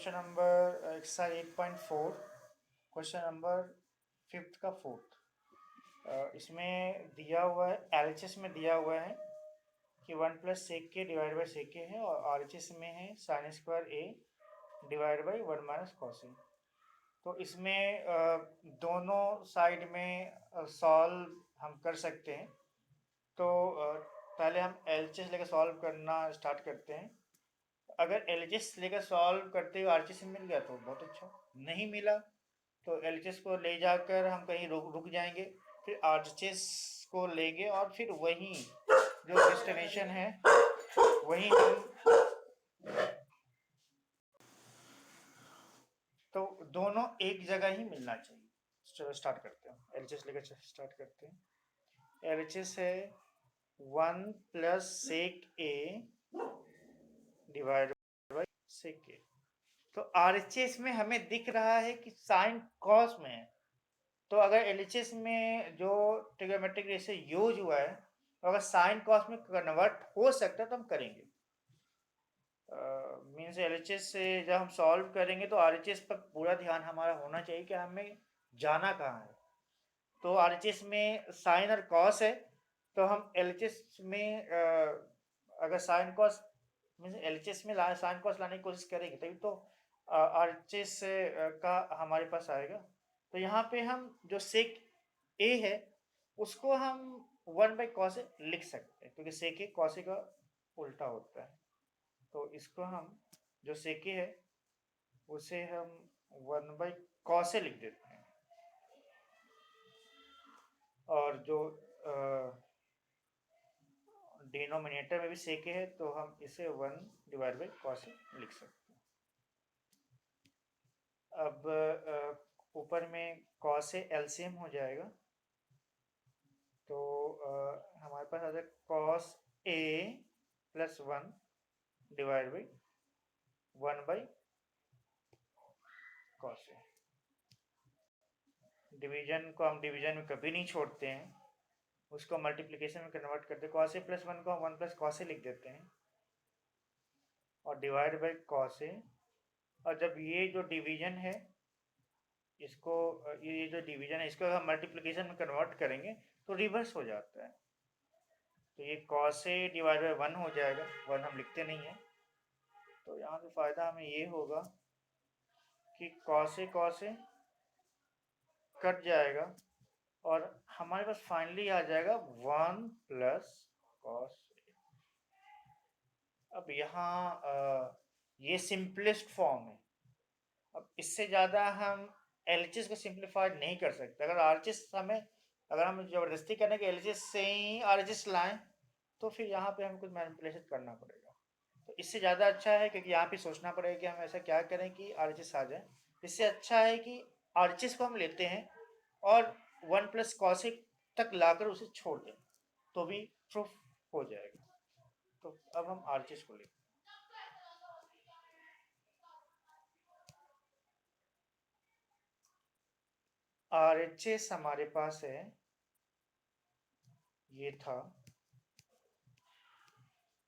Question number exercise 8.4 question number fifth का fourth. इसमें दिया हुआ है एलएचएस में दिया हुआ है कि 1 प्लस सेक के डिवाइड बाई सेक के है और आरएचएस में है sine square a divide by 1 minus cos a. तो इसमें दोनों साइड में सॉल्व हम कर सकते हैं। तो पहले हम एलएचएस लेकर सॉल्व करना स्टार्ट करते हैं। अगर एलएचएस लेकर सॉल्व करते हुए आरएचएस मिल गया तो बहुत अच्छा, नहीं मिला तो एलएचएस को ले जाकर हम कहीं रुक जाएंगे, फिर आरएचएस को लेंगे और फिर वही जो डेस्टिनेशन है वही हम, तो दोनों एक जगह ही मिलना चाहिए। चलो स्टार्ट करते हैं, एलएचएस लेकर स्टार्ट करते हैं। एलएचएस है 1 plus sec a divide by sec a. तो आरएचएस में हमें दिख रहा है कि साइन कॉस में है, तो अगर एलएचएस में जो ट्रिग्नोमेट्रिक रेशियो यूज हुआ है तो अगर साइन कॉस में कन्वर्ट हो सकता है तो हम करेंगे। मीन्स एलएचएस से जब हम सॉल्व करेंगे तो आरएचएस पर पूरा ध्यान हमारा होना चाहिए कि हमें जाना कहाँ है। तो आरएचएस में साइन और कॉस है तो हम एलएचएस में अगर साइन कॉस मीन्स एलएचएस में साइन कॉस लाने की कोशिश करेंगे तभी तो आरएचएस का हमारे पास आएगा। तो यहाँ पे हम जो सेक ए है उसको हम 1 बाई कॉस ए लिख सकते हैं, क्योंकि सेक ए कॉस ए का उल्टा होता है। तो इसको हम जो सेक ए है उसे हम 1 बाई कॉस ए लिख देते हैं, और जो डिनोमिनेटर में भी सेक ए है तो हम इसे 1 डिवाइड बाई कॉस ए लिख सकते हैं। अब ऊपर में कॉस ए एलसीएम हो जाएगा, तो हमारे पास आ जाएगा cos A plus 1 divide by 1 by cos A. Division को हम डिवीजन में कभी नहीं छोड़ते हैं, उसको मल्टीप्लिकेशन में कन्वर्ट करते हैं। कॉस ए प्लस 1 को हम 1 प्लस कॉस ए लिख देते हैं और डिवाइड बाई कॉस ए। और जब ये जो डिवीजन है इसको, ये जो डिवीजन है इसको हम मल्टीप्लिकेशन में कन्वर्ट करेंगे तो रिवर्स हो जाता है। तो ये कॉस ए डिवाइड बाई 1 हो जाएगा, 1 हम लिखते नहीं है। तो यहाँ से फ़ायदा हमें ये होगा कि कॉस ए कट जाएगा और हमारे पास फाइनली आ जाएगा 1 प्लस कॉस ए। अब यहाँ ये सिंपलेस्ट फॉर्म है। अब इससे ज़्यादा हम एलएचएस को सिंप्लीफाइड नहीं कर सकते। अगर आरएचएस हमें, अगर हम ज़बरदस्ती करें कि एलएचएस से ही आरएचएस लाएं तो फिर यहाँ पे हमें कुछ मैनिपुलेशन करना पड़ेगा। तो इससे ज़्यादा अच्छा है, क्योंकि यहाँ पे सोचना पड़ेगा कि हम ऐसा क्या करें कि आरएचएस आ जाए। इससे अच्छा है कि आरएचएस को हम लेते हैं और 1 प्लस कॉसिक तक लाकर उसे छोड़ दें तो भी प्रूफ हो जाएगा। तो अब हम आरएचएस को लेते हैं। आरएचएस हमारे पास है, ये था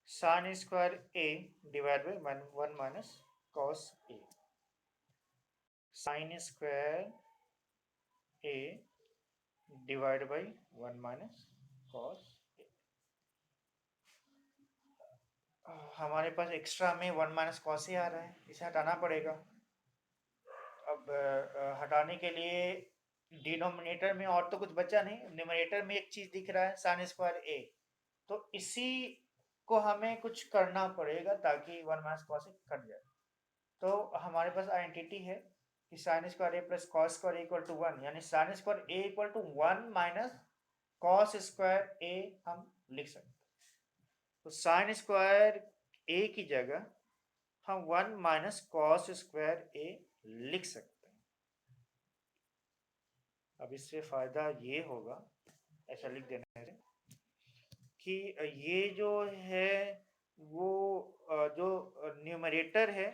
sine square a divide by 1 minus cos a. Sine square a divide by 1 minus cos a. हमारे पास एक्स्ट्रा में 1 माइनस कॉस ए आ रहा है, इसे हटाना पड़ेगा। अब हटाने के लिए डिनोमिनेटर में और तो कुछ बचा नहीं, न्यूमरेटर में एक चीज दिख रहा है साइन स्क्वायर ए, तो इसी को हमें कुछ करना पड़ेगा ताकि 1 माइनस कॉस ए कट जाए। तो हमारे पास आइडेंटिटी है कि sine square a plus cos square equal to 1, यानी sine square a equal to 1 minus cos square a हम लिख सकते हैं। तो साइन स्क्वायर ए की जगह हम 1 माइनस कॉस स्क्वायर ए लिख सकते हैं। अब इससे फायदा ये होगा, ऐसा लिख देने से, कि ये जो है वो जो न्यूमरेटर है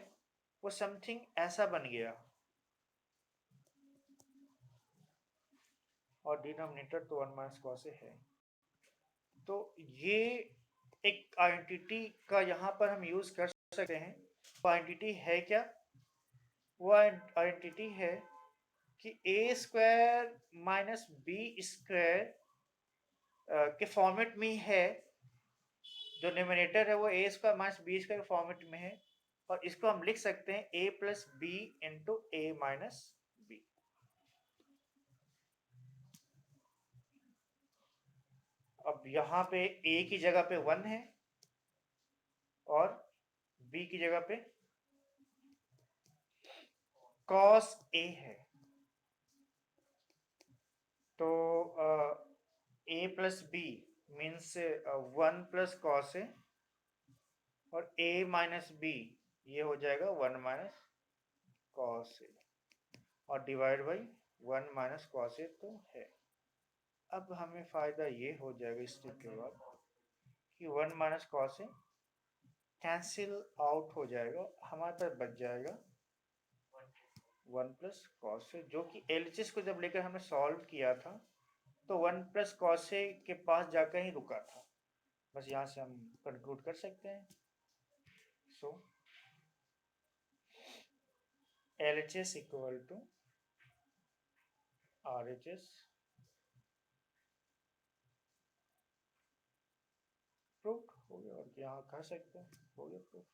वो समथिंग ऐसा बन गया और डिनोमिनेटर तो 1 माइनस कॉस ए है। तो ये एक आइडेंटिटी का यहाँ पर हम यूज कर सकते हैं। तो आइडेंटिटी है क्या? वो आइडेंटिटी है कि ए स्क्वायर माइनस बी स्क्वायर के फॉर्मेट में है। जो न्यूमरेटर है वो ए स्क्वायर माइनस बी स्क्वायर के फॉर्मेट में है, और इसको हम लिख सकते हैं ए प्लस बी इंटू ए माइनस बी। अब यहाँ पे ए की जगह पे 1 है और बी की जगह पे cos ए है, तो a plus b means 1 plus cos a, और ए माइनस बी ये हो जाएगा 1 माइनस कॉस ए, और divide by 1 minus cos a तो है। अब हमें फायदा ये हो जाएगा इस स्टेप के बाद कि 1 माइनस कॉस ए कैंसिल आउट हो जाएगा, हमारे पास बच जाएगा 1 प्लस कॉस ए, जो कि एलएचएस को जब लेकर हमने सॉल्व किया था तो 1 प्लस कॉस ए के पास जाकर ही रुका था। बस यहाँ से हम कंक्लूड कर सकते हैं। So LHS equal to RHS proof हो गया, और यहाँ कह सकते हैं हो गया प्रूफ।